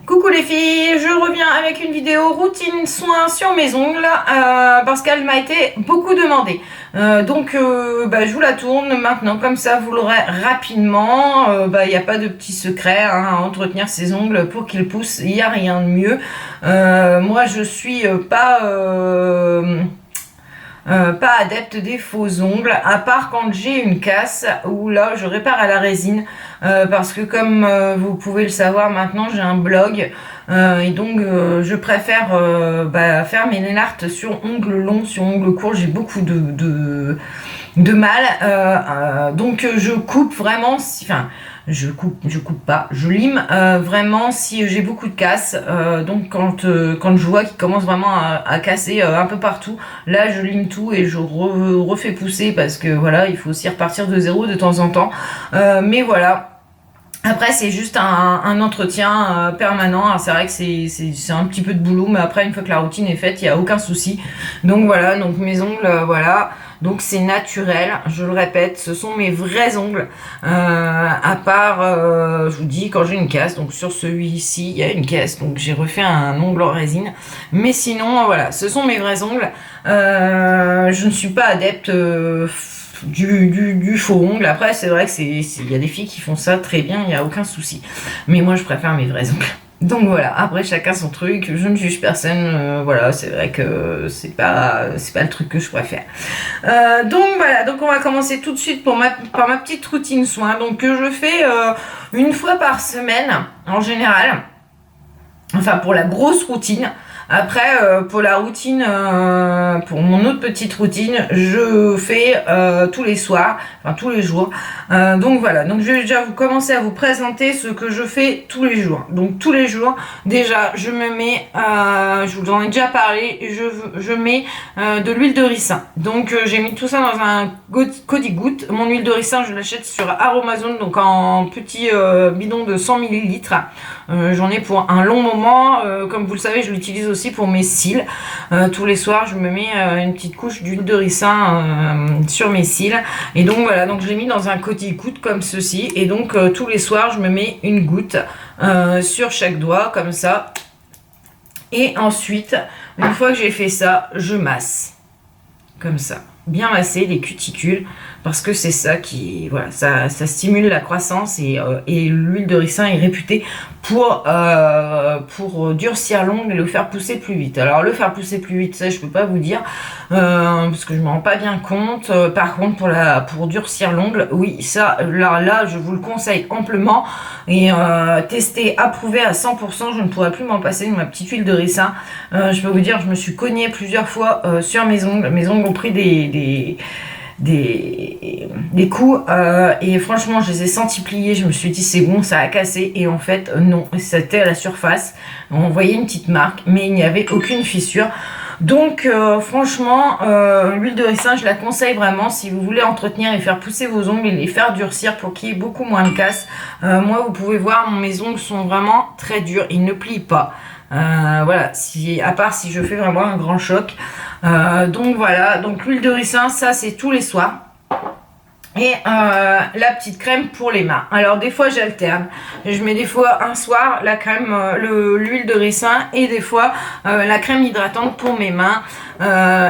Coucou les filles, je reviens avec une vidéo routine soin sur mes ongles parce qu'elle m'a été beaucoup demandée. Je vous la tourne maintenant, comme ça vous l'aurez rapidement. Il n'y a pas de petit secret à entretenir ses ongles pour qu'ils poussent, il n'y a rien de mieux. Moi je suis pas adepte des faux ongles, à part quand j'ai une casse où là je répare à la résine parce que comme vous pouvez le savoir maintenant, j'ai un blog et donc je préfère faire mes nail art sur ongles longs, sur ongles courts. J'ai beaucoup de mal, donc je coupe vraiment, je coupe pas, je lime vraiment si j'ai beaucoup de casse. Donc quand je vois qu'il commence vraiment à casser un peu partout, là je lime tout et je refais pousser parce que voilà, il faut aussi repartir de zéro de temps en temps. Mais voilà. Après c'est juste un entretien permanent. Alors, c'est vrai que c'est un petit peu de boulot, mais après une fois que la routine est faite, il n'y a aucun souci. Donc voilà, donc mes ongles, voilà. Donc c'est naturel, je le répète, ce sont mes vrais ongles, à part, je vous dis, quand j'ai une casse. Donc sur celui-ci, il y a une casse, donc j'ai refait un ongle en résine. Mais sinon, voilà, ce sont mes vrais ongles. Je ne suis pas adepte du faux ongle. Après, c'est vrai que il y a des filles qui font ça très bien, il n'y a aucun souci. Mais moi, je préfère mes vrais ongles. Donc voilà, après chacun son truc, je ne juge personne, voilà, c'est vrai que c'est pas le truc que je préfère. Donc voilà, donc on va commencer tout de suite par ma petite routine soin, donc que je fais une fois par semaine en général, enfin pour la grosse routine. Après, pour la routine, pour mon autre petite routine, je fais tous les soirs, enfin tous les jours. Donc voilà, donc je vais déjà commencer à vous présenter ce que je fais tous les jours. Donc tous les jours, déjà, je me mets, je vous en ai déjà parlé, je mets de l'huile de ricin. Donc j'ai mis tout ça dans un Cody-Goutte. Mon huile de ricin, je l'achète sur Aromazone, donc en petit bidon de 100 ml. J'en ai pour un long moment. Comme vous le savez, je l'utilise aussi pour mes cils. Tous les soirs, je me mets une petite couche d'huile de ricin sur mes cils. Et donc voilà, donc je l'ai mis dans un Cody-Goutte comme ceci. Et donc tous les soirs, je me mets une goutte sur chaque doigt comme ça. Et ensuite, une fois que j'ai fait ça, je masse comme ça. Bien masser les cuticules parce que c'est ça qui, voilà, ça stimule la croissance et l'huile de ricin est réputée pour durcir l'ongle et le faire pousser plus vite. Alors le faire pousser plus vite, ça je peux pas vous dire parce que je m'en rends pas bien compte. Par contre pour durcir l'ongle, oui, ça là je vous le conseille amplement et testé, approuvé à 100%. Je ne pourrais plus m'en passer de ma petite huile de ricin. Je peux vous dire, je me suis cognée plusieurs fois sur mes ongles. Mes ongles ont pris des coups et franchement je les ai sentis plier. Je me suis dit c'est bon, ça a cassé, et en fait non, c'était à la surface, on voyait une petite marque mais il n'y avait aucune fissure. Donc franchement l'huile de ricin, je la conseille vraiment si vous voulez entretenir et faire pousser vos ongles et les faire durcir pour qu'il y ait beaucoup moins de casse. Moi vous pouvez voir, mes ongles sont vraiment très durs, ils ne plient pas. Voilà, à part si je fais vraiment un grand choc. Donc voilà, donc l'huile de ricin, ça c'est tous les soirs. Et la petite crème pour les mains. Alors des fois j'alterne, je mets des fois un soir la crème, l'huile de ricin, et des fois la crème hydratante pour mes mains.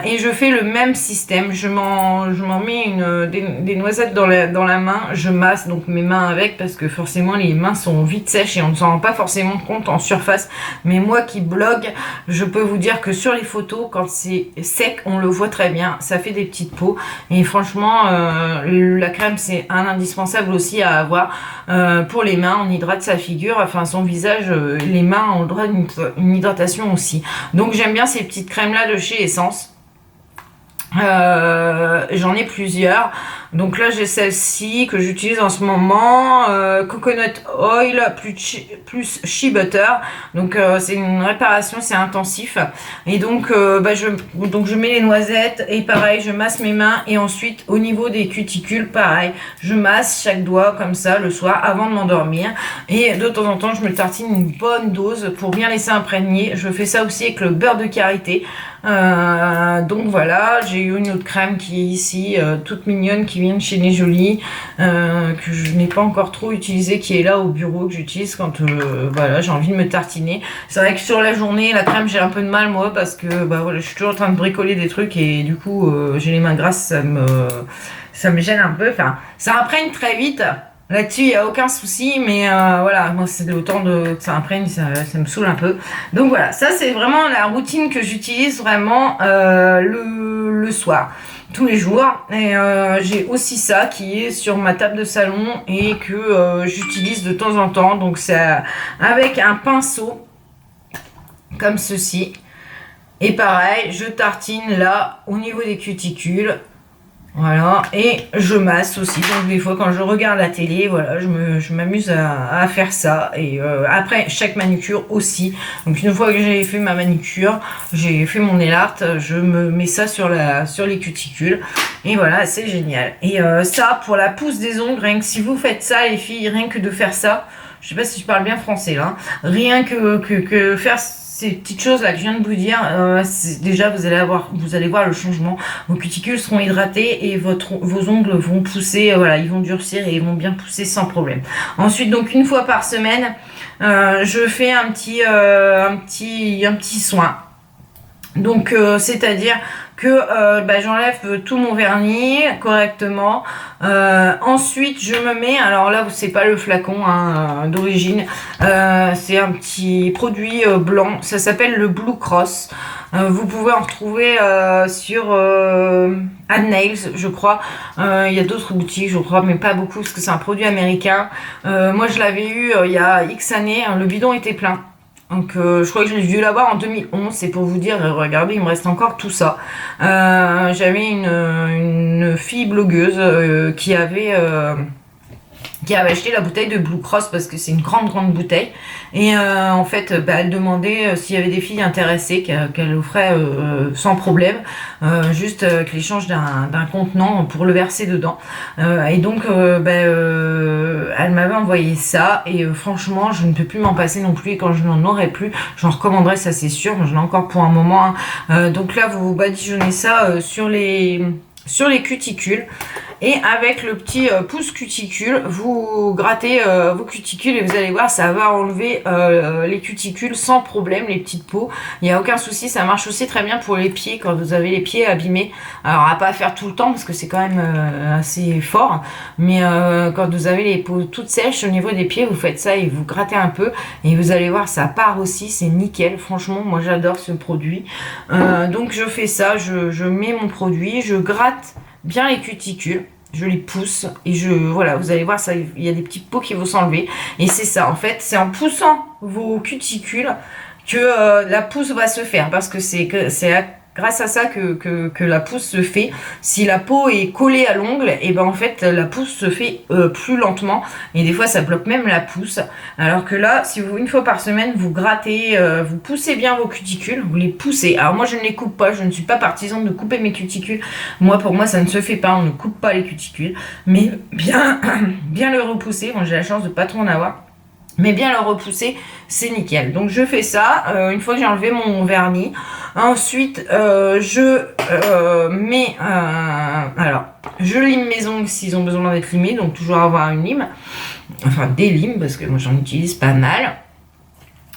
Et je fais le même système, je m'en mets des noisettes dans la main, je masse donc mes mains avec, parce que forcément les mains sont vite sèches et on ne s'en rend pas forcément compte en surface. Mais moi qui blogue, je peux vous dire que sur les photos, quand c'est sec, on le voit très bien, ça fait des petites peaux. Et franchement la crème c'est un indispensable aussi à avoir pour les mains. On hydrate sa figure, enfin son visage, les mains ont le droit d'une hydratation aussi. Donc j'aime bien ces petites crèmes là de chez Essence. J'en ai plusieurs. Donc là j'ai celle-ci que j'utilise en ce moment, Coconut Oil plus Shea Butter. Donc c'est une réparation, c'est intensif. Et donc je mets les noisettes et pareil, je masse mes mains, et ensuite au niveau des cuticules pareil, je masse chaque doigt comme ça le soir avant de m'endormir. Et de temps en temps je me tartine une bonne dose pour bien laisser imprégner. Je fais ça aussi avec le beurre de karité. Donc voilà, j'ai eu une autre crème qui est ici, toute mignonne, qui vient de chez Nez Jolie, que je n'ai pas encore trop utilisée, qui est là au bureau, que j'utilise quand voilà, j'ai envie de me tartiner. C'est vrai que sur la journée, la crème, j'ai un peu de mal moi, parce que bah voilà, je suis toujours en train de bricoler des trucs et du coup j'ai les mains grasses, ça me gêne un peu. Enfin, ça imprègne très vite. Là-dessus, il n'y a aucun souci, mais voilà, moi, c'est le temps que ça imprègne, ça me saoule un peu. Donc voilà, ça, c'est vraiment la routine que j'utilise vraiment le soir, tous les jours. Et j'ai aussi ça qui est sur ma table de salon et que j'utilise de temps en temps. Donc c'est avec un pinceau, comme ceci. Et pareil, je tartine là, au niveau des cuticules. Voilà, et je masse aussi, donc des fois quand je regarde la télé, voilà, je m'amuse à faire ça, et après chaque manucure aussi, donc une fois que j'ai fait ma manucure, j'ai fait mon nail art, je me mets ça sur les cuticules, et voilà, c'est génial. Et ça, pour la pousse des ongles, rien que si vous faites ça les filles, rien que de faire ça, je sais pas si je parle bien français là, rien que faire ces petites choses là que je viens de vous dire, déjà vous allez voir le changement. Vos cuticules seront hydratées et vos ongles vont pousser, voilà, ils vont durcir et ils vont bien pousser sans problème. Ensuite, donc une fois par semaine, je fais un petit soin. Donc c'est-à-dire que bah, j'enlève tout mon vernis correctement. Ensuite je me mets, alors là c'est pas le flacon hein, d'origine, c'est un petit produit blanc, ça s'appelle le Blue Cross. Vous pouvez en retrouver sur AdNails, je crois. Il y a d'autres boutiques, je crois, mais pas beaucoup parce que c'est un produit américain. Moi je l'avais eu il y a X années, hein, le bidon était plein. Donc je crois que j'ai dû l'avoir en 2011, c'est pour vous dire, regardez, il me reste encore tout ça. J'avais une fille blogueuse qui avait acheté la bouteille de Blue Cross parce que c'est une grande bouteille et en fait bah, elle demandait s'il y avait des filles intéressées qu'elle offrait sans problème, juste avec l'échange d'un contenant pour le verser dedans, et donc elle m'avait envoyé ça et franchement je ne peux plus m'en passer non plus, et quand je n'en aurai plus j'en recommanderai, ça c'est sûr, j'en ai encore pour un moment hein. Donc là vous badigeonnez ça sur les cuticules. Et avec le petit pouce cuticule, vous grattez vos cuticules et vous allez voir, ça va enlever les cuticules sans problème, les petites peaux. Il n'y a aucun souci, ça marche aussi très bien pour les pieds quand vous avez les pieds abîmés. Alors à pas faire tout le temps parce que c'est quand même assez fort. Mais quand vous avez les peaux toutes sèches au niveau des pieds, vous faites ça et vous grattez un peu. Et vous allez voir, ça part aussi, c'est nickel. Franchement, moi j'adore ce produit. Donc je fais ça, je mets mon produit, je gratte bien les cuticules, je les pousse et voilà, vous allez voir, ça, il y a des petites peaux qui vont s'enlever et c'est ça en fait, c'est en poussant vos cuticules que la pousse va se faire, parce que c'est grâce à ça que la pousse se fait. Si la peau est collée à l'ongle, et ben en fait la pousse se fait plus lentement et des fois ça bloque même la pousse. Alors que là, si vous une fois par semaine vous grattez, vous poussez bien vos cuticules, vous les poussez. Alors moi je ne les coupe pas, je ne suis pas partisan de couper mes cuticules. Pour moi ça ne se fait pas, on ne coupe pas les cuticules, mais bien le repousser. Moi j'ai la chance de pas trop en avoir. Mais bien le repousser, c'est nickel. Donc je fais ça une fois que j'ai enlevé mon vernis. Ensuite, je mets... alors, je lime mes ongles s'ils ont besoin d'être limés. Donc toujours avoir une lime. Enfin, des limes, parce que moi j'en utilise pas mal.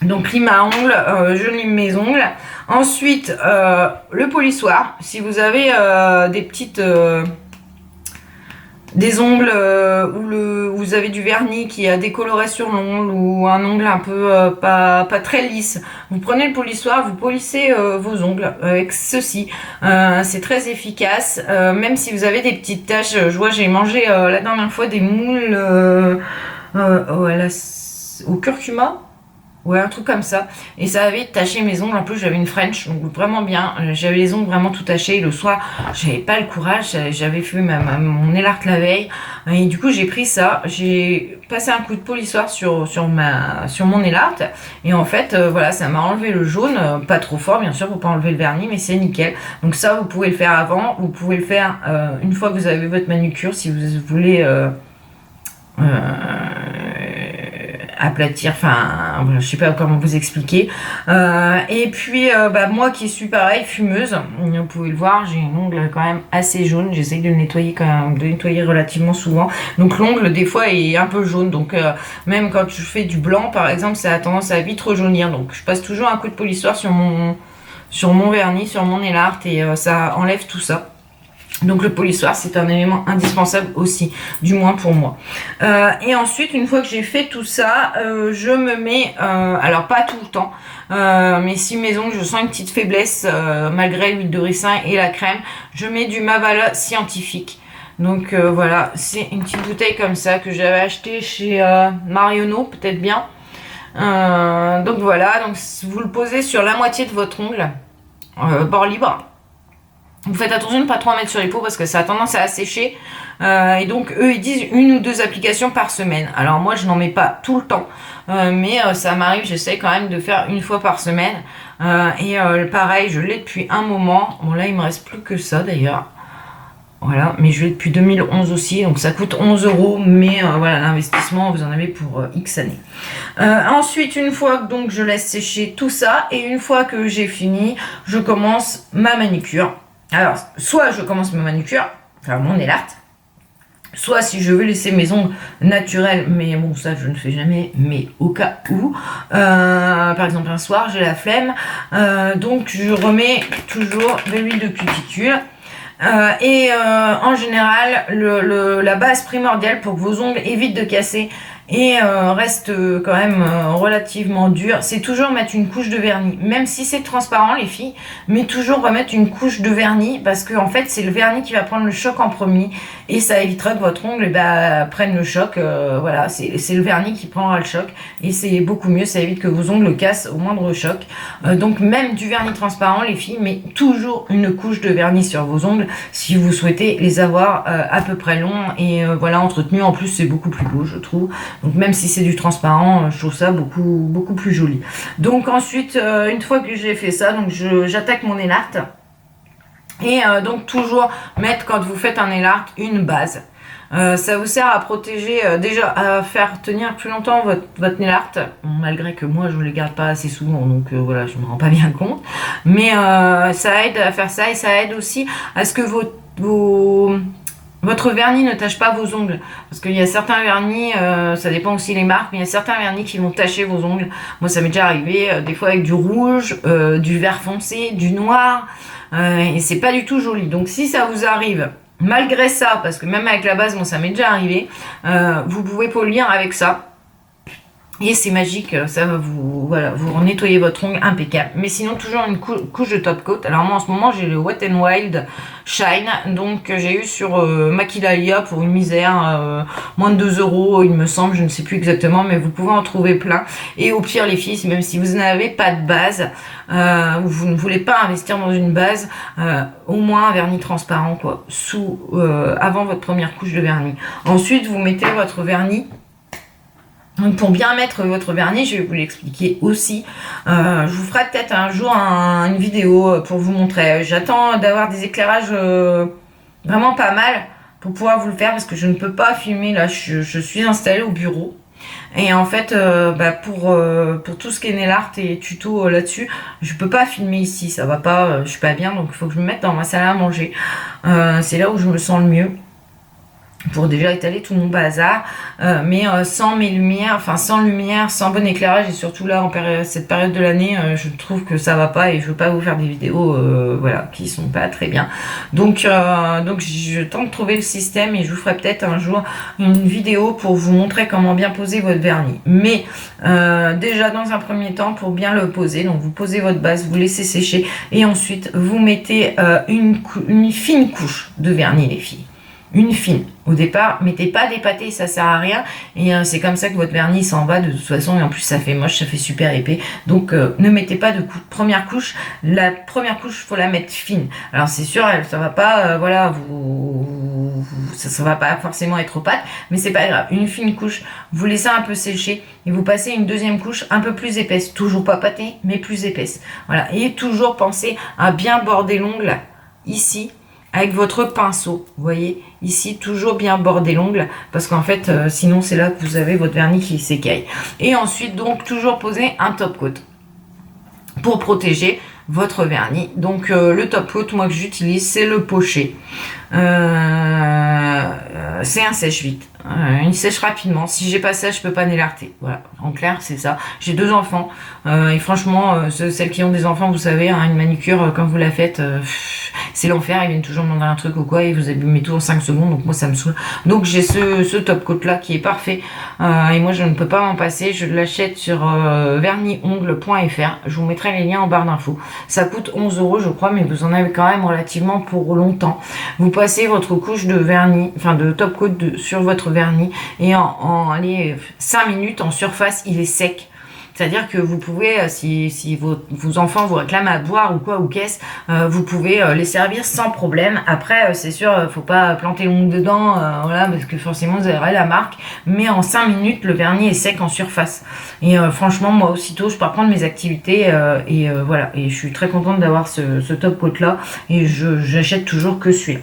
Donc lime à ongles, je lime mes ongles. Ensuite, le polissoir. Si vous avez des petites... des ongles où vous avez du vernis qui a décoloré sur l'ongle, ou un ongle un peu pas très lisse, vous prenez le polissoir, vous polissez vos ongles avec ceci. C'est très efficace, même si vous avez des petites taches. Je vois, j'ai mangé la dernière fois des moules au curcuma. Ouais, un truc comme ça. Et ça avait taché mes ongles. En plus, j'avais une French, donc vraiment bien. J'avais les ongles vraiment tout tachés. Le soir, j'avais pas le courage. J'avais fait mon nail art la veille. Et du coup, j'ai pris ça. J'ai passé un coup de polissoir sur mon nail art. Et en fait, voilà, ça m'a enlevé le jaune. Pas trop fort, bien sûr, pour pas enlever le vernis, mais c'est nickel. Donc ça, vous pouvez le faire avant. Vous pouvez le faire une fois que vous avez votre manucure, si vous voulez... aplatir, enfin, voilà, je sais pas comment vous expliquer. Et puis, moi qui suis pareil, fumeuse, vous pouvez le voir, j'ai une ongle quand même assez jaune. J'essaye de le nettoyer quand même, de nettoyer relativement souvent. Donc l'ongle, des fois, est un peu jaune. Donc même quand je fais du blanc, par exemple, ça a tendance à vite rejaunir. Donc je passe toujours un coup de polissoir sur mon vernis, sur mon nail art, et ça enlève tout ça. Donc le polissoir, c'est un élément indispensable aussi, du moins pour moi. Et ensuite, une fois que j'ai fait tout ça, je me mets, alors pas tout le temps, mais si mes ongles, je sens une petite faiblesse, malgré l'huile de ricin et la crème, je mets du Mavala Scientifique. Donc voilà, c'est une petite bouteille comme ça que j'avais acheté chez Marionneau, peut-être bien. Donc voilà, donc vous le posez sur la moitié de votre ongle, bord libre. Vous faites attention de ne pas trop en mettre sur les peaux parce que ça a tendance à assécher. Et donc, eux, ils disent 1 ou 2 applications par semaine. Alors, moi, je n'en mets pas tout le temps. Mais ça m'arrive, j'essaie quand même de faire 1 fois par semaine. Pareil, je l'ai depuis un moment. Bon, là, il me reste plus que ça, d'ailleurs. Voilà, mais je l'ai depuis 2011 aussi. Donc, ça coûte 11 €. Mais voilà, l'investissement, vous en avez pour X années. Ensuite, une fois que donc, je laisse sécher tout ça. Et une fois que j'ai fini, je commence ma manicure. Alors, soit je commence ma manucure, enfin mon nail art, soit si je veux laisser mes ongles naturels, mais bon, ça je ne fais jamais, mais au cas où, par exemple un soir j'ai la flemme, donc je remets toujours de l'huile de cuticule. En général, la base primordiale pour que vos ongles évitent de casser et reste quand même relativement dur, c'est toujours mettre une couche de vernis, même si c'est transparent les filles, mais toujours remettre une couche de vernis parce que en fait c'est le vernis qui va prendre le choc en premier et ça évitera que votre ongle prenne le choc. Voilà, c'est le vernis qui prendra le choc et c'est beaucoup mieux, ça évite que vos ongles cassent au moindre choc. Donc même du vernis transparent les filles, mais toujours une couche de vernis sur vos ongles si vous souhaitez les avoir à peu près longs et voilà, entretenus. En plus c'est beaucoup plus beau je trouve. Donc même si c'est du transparent, je trouve ça beaucoup plus joli. Donc ensuite, une fois que j'ai fait ça, donc j'attaque mon nail art. Et donc toujours mettre, quand vous faites un nail art, une base. Ça vous sert à protéger, déjà à faire tenir plus longtemps votre nail art, malgré que moi je ne les garde pas assez souvent, donc voilà, je ne me rends pas bien compte. Mais ça aide à faire ça et ça aide aussi à ce que votre vernis ne tache pas vos ongles. Parce qu'il y a certains vernis, ça dépend aussi les marques, mais il y a certains vernis qui vont tacher vos ongles. Moi, ça m'est déjà arrivé des fois avec du rouge, du vert foncé, du noir. Et c'est pas du tout joli. Donc si ça vous arrive, malgré ça, parce que même avec la base, ça m'est déjà arrivé, vous pouvez polir avec ça. Et c'est magique, ça va vous nettoyer votre ongle impeccable. Mais sinon, toujours une couche de top coat. Alors moi en ce moment j'ai le Wet n Wild Shine, donc j'ai eu sur Maquilalia pour une misère, moins de 2 €, il me semble, je ne sais plus exactement, mais vous pouvez en trouver plein. Et au pire les filles, même si vous n'avez pas de base, ou vous ne voulez pas investir dans une base, au moins un vernis transparent quoi, avant votre première couche de vernis. Ensuite vous mettez votre vernis. Donc pour bien mettre votre vernis, je vais vous l'expliquer aussi. Je vous ferai peut-être un jour une vidéo pour vous montrer. J'attends d'avoir des éclairages vraiment pas mal pour pouvoir vous le faire parce que je ne peux pas filmer là. Je suis installée au bureau. Et en fait, pour tout ce qui est nail art et tuto là-dessus, je peux pas filmer ici, ça va pas, je suis pas bien, donc il faut que je me mette dans ma salle à manger. C'est là où je me sens le mieux. Pour déjà étaler tout mon bazar, mais sans mes lumières, sans lumière, sans bon éclairage et surtout là en cette période de l'année, je trouve que ça va pas et je veux pas vous faire des vidéos qui sont pas très bien. Donc je tente de trouver le système et je vous ferai peut-être un jour une vidéo pour vous montrer comment bien poser votre vernis. Mais déjà dans un premier temps, pour bien le poser, donc vous posez votre base, vous laissez sécher et ensuite vous mettez une fine couche de vernis les filles. Une fine. Au départ, mettez pas des pâtés, ça sert à rien. Et c'est comme ça que votre vernis s'en va de toute façon. Et en plus, ça fait moche, ça fait super épais. Donc, ne mettez pas de première couche. La première couche, faut la mettre fine. Alors, c'est sûr, ça va pas, ça va pas forcément être opaque, mais c'est pas grave. Une fine couche, vous laissez un peu sécher et vous passez une deuxième couche un peu plus épaisse. Toujours pas pâtée, mais plus épaisse. Voilà. Et toujours pensez à bien border l'ongle ici, avec votre pinceau. Vous voyez, ici, toujours bien border l'ongle, parce qu'en fait, sinon, c'est là que vous avez votre vernis qui s'écaille. Et ensuite, donc, toujours poser un top coat pour protéger votre vernis. Donc, le top coat, moi, que j'utilise, c'est le Pocher. C'est un sèche-vite. Il sèche rapidement. Si j'ai pas ça, je peux pas nélarter. Voilà. En clair, c'est ça. J'ai 2 enfants. Et franchement, celles qui ont des enfants, vous savez, hein, une manicure, quand vous la faites, c'est l'enfer. Ils viennent toujours me demander un truc ou quoi. Et vous abîmez tout en 5 secondes. Donc moi, ça me saoule. Donc j'ai ce top coat là qui est parfait. Et moi, je ne peux pas m'en passer. Je l'achète sur verniongle.fr. Je vous mettrai les liens en barre d'infos. Ça coûte 11 €, je crois, mais vous en avez quand même relativement pour longtemps. Vous passez votre couche de vernis, enfin de top coat sur votre vernis et en 5 minutes en surface, il est sec. C'est-à-dire que vous pouvez, si vos enfants vous réclament à boire ou quoi ou qu'est-ce, vous pouvez les servir sans problème. Après, c'est sûr, faut pas planter l'ongle dedans, voilà, parce que forcément vous aurez la marque. Mais en 5 minutes, le vernis est sec en surface. Et franchement, moi aussitôt, je pars prendre mes activités voilà. Et je suis très contente d'avoir ce top coat là. Et j'achète toujours que celui-là.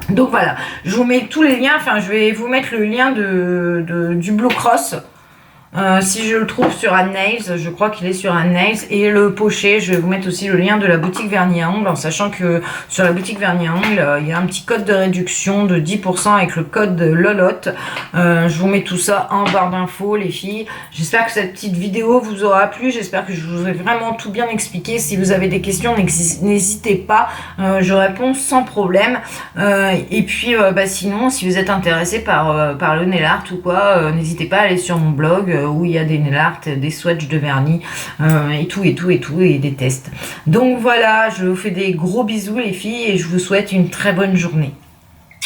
Donc voilà, je vous mets tous les liens, enfin je vais vous mettre le lien du Blue Cross. Si je le trouve sur Ann Nails, je crois qu'il est sur Ann Nails. Et le Pocher, je vais vous mettre aussi le lien de la boutique vernis à ongles, en sachant que sur la boutique vernis à ongles, il y a un petit code de réduction de 10% avec le code Lolotte. Je vous mets tout ça en barre d'infos, les filles. J'espère que cette petite vidéo vous aura plu. J'espère que je vous ai vraiment tout bien expliqué. Si vous avez des questions, n'hésitez pas. Je réponds sans problème. Et puis, sinon, si vous êtes intéressé par le nail art ou quoi, n'hésitez pas à aller sur mon blog. Où il y a des nail art, des swatchs de vernis et tout, et des tests. Donc voilà, je vous fais des gros bisous les filles et je vous souhaite une très bonne journée.